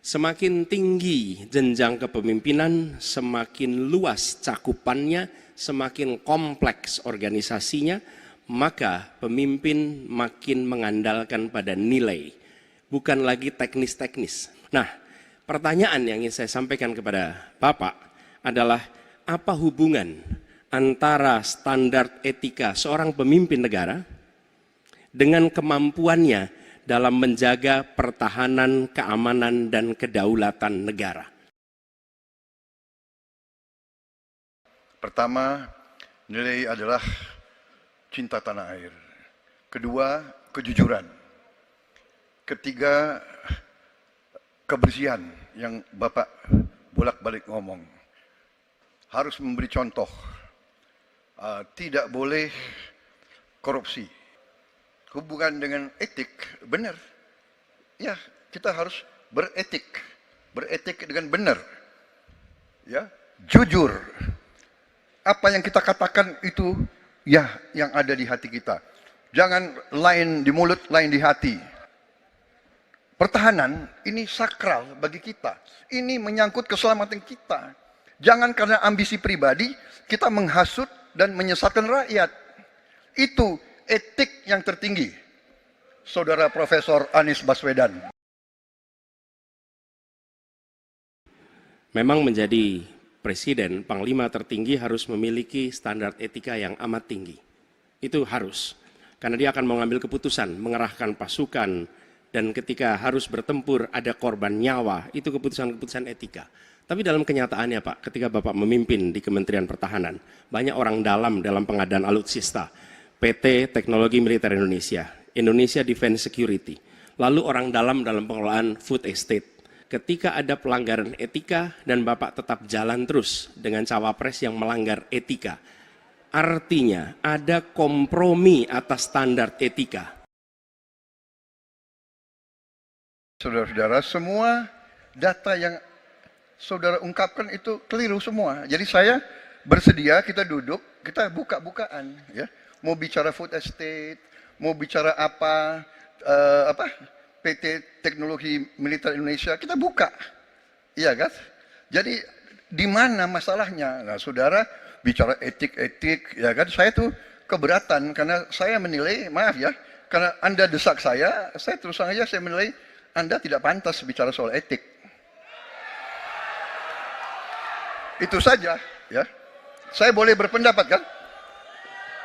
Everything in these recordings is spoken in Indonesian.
Semakin tinggi jenjang kepemimpinan, semakin luas cakupannya, semakin kompleks organisasinya, maka pemimpin makin mengandalkan pada nilai, bukan lagi teknis-teknis. Nah, pertanyaan yang ingin saya sampaikan kepada Bapak adalah apa hubungan antara standar etika seorang pemimpin negara dengan kemampuannya dalam menjaga pertahanan, keamanan, dan kedaulatan negara. Pertama, nilai adalah cinta tanah air. Kedua, kejujuran. Ketiga, kebersihan yang Bapak bolak-balik ngomong. Harus memberi contoh. Tidak boleh korupsi. Hubungan dengan etik, benar. Ya, kita harus beretik. Beretik dengan benar. Ya, jujur. Apa yang kita katakan itu, ya, yang ada di hati kita. Jangan lain di mulut, lain di hati. Pertahanan ini sakral bagi kita. Ini menyangkut keselamatan kita. Jangan karena ambisi pribadi, kita menghasut dan menyesatkan rakyat. Itu etik yang tertinggi, Saudara Profesor Anies Baswedan. Memang menjadi presiden, panglima tertinggi harus memiliki standar etika yang amat tinggi. Itu harus, karena dia akan mengambil keputusan, mengerahkan pasukan, dan ketika harus bertempur ada korban nyawa, itu keputusan-keputusan etika. Tapi dalam kenyataannya Pak, ketika Bapak memimpin di Kementerian Pertahanan, banyak orang dalam pengadaan alutsista, PT Teknologi Militer Indonesia, Indonesia Defense Security, lalu orang dalam pengelolaan food estate. Ketika ada pelanggaran etika dan Bapak tetap jalan terus dengan cawapres yang melanggar etika, artinya ada kompromi atas standar etika. Saudara-saudara, semua data yang saudara ungkapkan itu keliru semua. Jadi saya bersedia kita duduk, kita buka-bukaan, ya. Mau bicara food estate, mau bicara apa PT Teknologi Militer Indonesia, kita buka, iya kan? Jadi di mana masalahnya? Nah, saudara bicara etik, ya kan? Saya tuh keberatan karena saya menilai, maaf ya, karena Anda desak saya terus terang aja saya menilai Anda tidak pantas bicara soal etik. Itu saja, ya. Saya boleh berpendapat kan?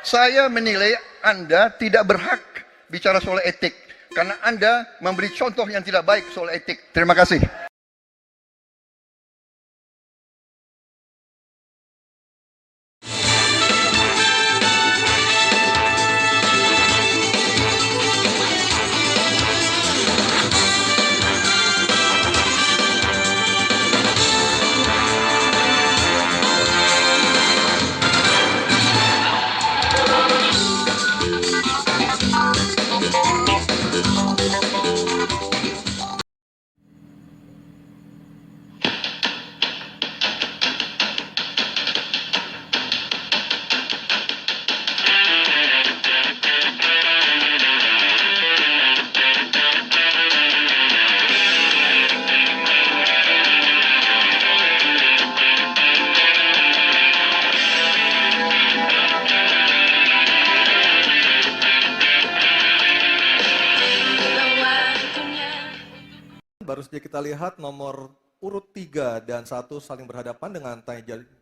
Saya menilai Anda tidak berhak bicara soal etik karena Anda memberi contoh yang tidak baik soal etik. Terima kasih. Baru saja kita lihat nomor urut 3 dan 1 saling berhadapan dengan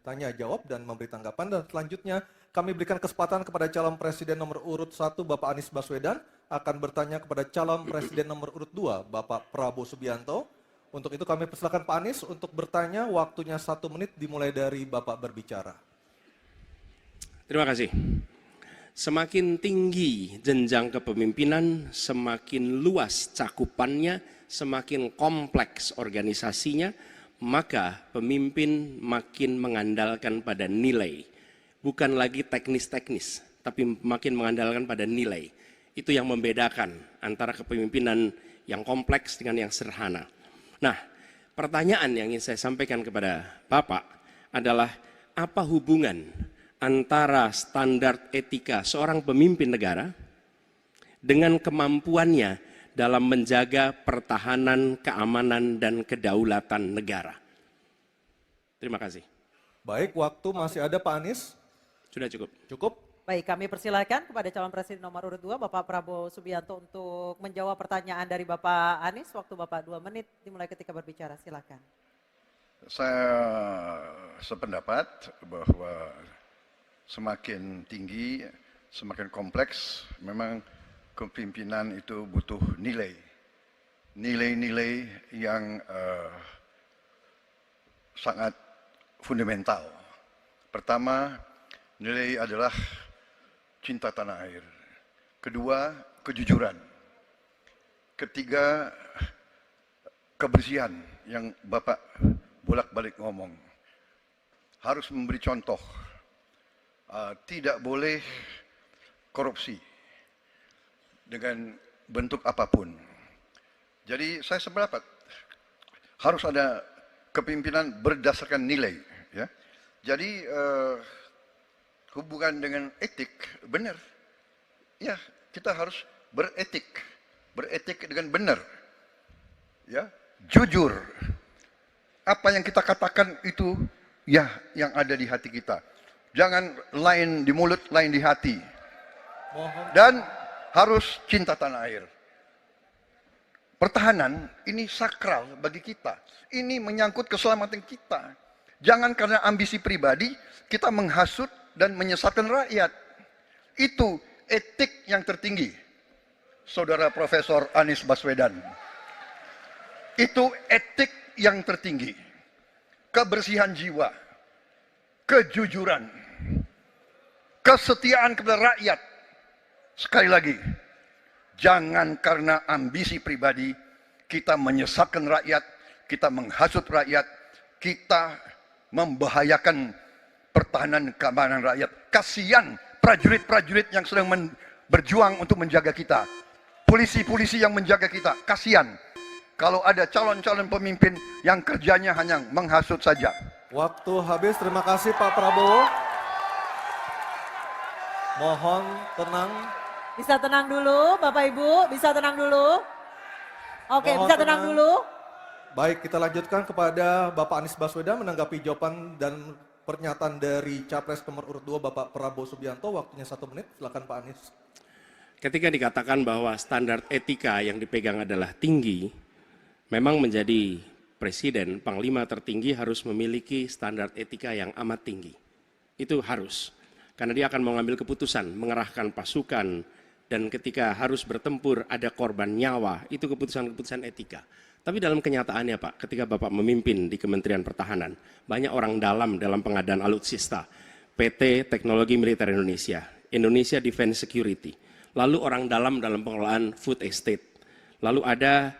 tanya jawab dan memberi tanggapan. Dan selanjutnya kami berikan kesempatan kepada calon presiden nomor urut 1 Bapak Anies Baswedan akan bertanya kepada calon presiden nomor urut 2 Bapak Prabowo Subianto. Untuk itu kami persilakan Pak Anies untuk bertanya, waktunya 1 menit dimulai dari Bapak berbicara. Terima kasih. Semakin tinggi jenjang kepemimpinan, semakin luas cakupannya, semakin kompleks organisasinya, maka pemimpin makin mengandalkan pada nilai. Bukan lagi teknis-teknis, tapi makin mengandalkan pada nilai. Itu yang membedakan antara kepemimpinan yang kompleks dengan yang sederhana. Nah, pertanyaan yang ingin saya sampaikan kepada Bapak adalah apa hubungan antara standar etika seorang pemimpin negara dengan kemampuannya dalam menjaga pertahanan, keamanan, dan kedaulatan negara. Terima kasih. Baik, waktu masih ada Pak Anies. Sudah cukup. Cukup? Baik, kami persilakan kepada calon presiden nomor urut 2, Bapak Prabowo Subianto untuk menjawab pertanyaan dari Bapak Anies. Waktu Bapak 2 menit dimulai ketika berbicara, silakan. Saya sependapat bahwa semakin tinggi, semakin kompleks, memang kepemimpinan itu butuh nilai. Nilai-nilai yang sangat fundamental. Pertama, nilai adalah cinta tanah air. Kedua, kejujuran. Ketiga, kebersihan yang Bapak bolak-balik ngomong. Harus memberi contoh. Tidak boleh korupsi dengan bentuk apapun. Jadi saya sependapat harus ada kepemimpinan berdasarkan nilai. Ya. Jadi hubungan dengan etik benar. Ya, kita harus beretik dengan benar. Ya, jujur. Apa yang kita katakan itu ya yang ada di hati kita. Jangan lain di mulut, lain di hati. Dan harus cinta tanah air. Pertahanan ini sakral bagi kita. Ini menyangkut keselamatan kita. Jangan karena ambisi pribadi kita menghasut dan menyesatkan rakyat. Itu etik yang tertinggi. Saudara Profesor Anies Baswedan. Itu etik yang tertinggi. Kebersihan jiwa. Kejujuran. Kesetiaan kepada rakyat. Sekali lagi, jangan karena ambisi pribadi kita menyesatkan rakyat, kita menghasut rakyat, kita membahayakan pertahanan keamanan rakyat. Kasihan prajurit-prajurit yang sedang berjuang untuk menjaga kita. Polisi-polisi yang menjaga kita, kasihan. Kalau ada calon-calon pemimpin yang kerjanya hanya menghasut saja. Waktu habis, terima kasih Pak Prabowo. Mohon tenang. Bisa tenang dulu, Bapak Ibu, bisa tenang dulu. Oke, bisa tenang dulu. Baik, kita lanjutkan kepada Bapak Anies Baswedan menanggapi jawaban dan pernyataan dari Capres nomor urut 2 Bapak Prabowo Subianto. Waktunya 1 menit, silakan Pak Anies. Ketika dikatakan bahwa standar etika yang dipegang adalah tinggi, memang menjadi presiden, panglima tertinggi harus memiliki standar etika yang amat tinggi. Itu harus. Karena dia akan mengambil keputusan, mengerahkan pasukan, dan ketika harus bertempur ada korban nyawa, itu keputusan-keputusan etika. Tapi dalam kenyataannya Pak, ketika Bapak memimpin di Kementerian Pertahanan, banyak orang dalam pengadaan alutsista, PT Teknologi Militer Indonesia, Indonesia Defense Security, lalu orang dalam pengelolaan food estate, lalu ada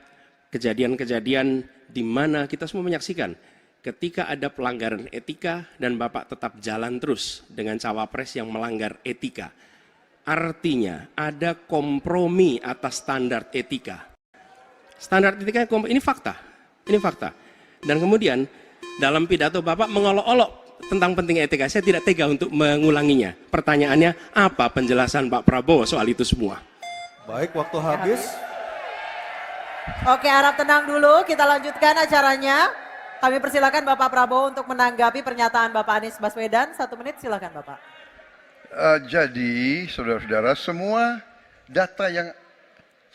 kejadian-kejadian di mana kita semua menyaksikan ketika ada pelanggaran etika dan Bapak tetap jalan terus dengan cawapres yang melanggar etika. Artinya ada kompromi atas standar etika. Standar etika ini fakta. Ini fakta. Dan kemudian dalam pidato Bapak mengolok-olok tentang pentingnya etika. Saya tidak tega untuk mengulanginya. Pertanyaannya, apa penjelasan Pak Prabowo soal itu semua? Baik, waktu habis. Oke, harap tenang dulu, kita lanjutkan acaranya. Kami persilakan Bapak Prabowo untuk menanggapi pernyataan Bapak Anies Baswedan. 1 menit, silakan Bapak. Jadi, saudara-saudara, semua data yang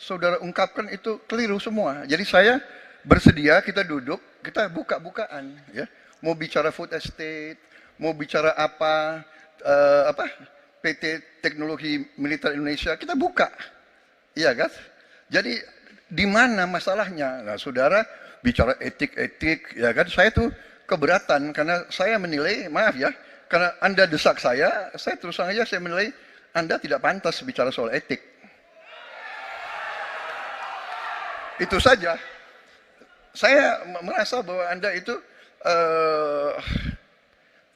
saudara ungkapkan itu keliru semua. Jadi saya bersedia kita duduk, kita buka-bukaan, ya. Mau bicara food estate, mau bicara apa PT Teknologi Militer Indonesia, kita buka, iya kan? Jadi di mana masalahnya? Nah, saudara bicara etik-etik, ya kan? Saya tuh keberatan karena saya menilai, maaf ya, karena Anda desak saya terus terang aja saya menilai Anda tidak pantas bicara soal etik. Itu saja. Saya merasa bahwa Anda itu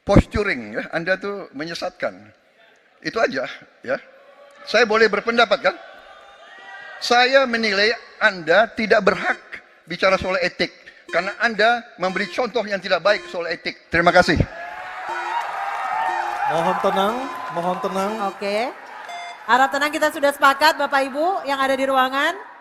posturing, ya. Anda tuh menyesatkan. Itu aja, ya. Saya boleh berpendapat kan? Saya menilai Anda tidak berhak bicara soal etik karena Anda memberi contoh yang tidak baik soal etik. Terima kasih. Mohon tenang, mohon tenang. Oke. Harap tenang, kita sudah sepakat Bapak Ibu yang ada di ruangan.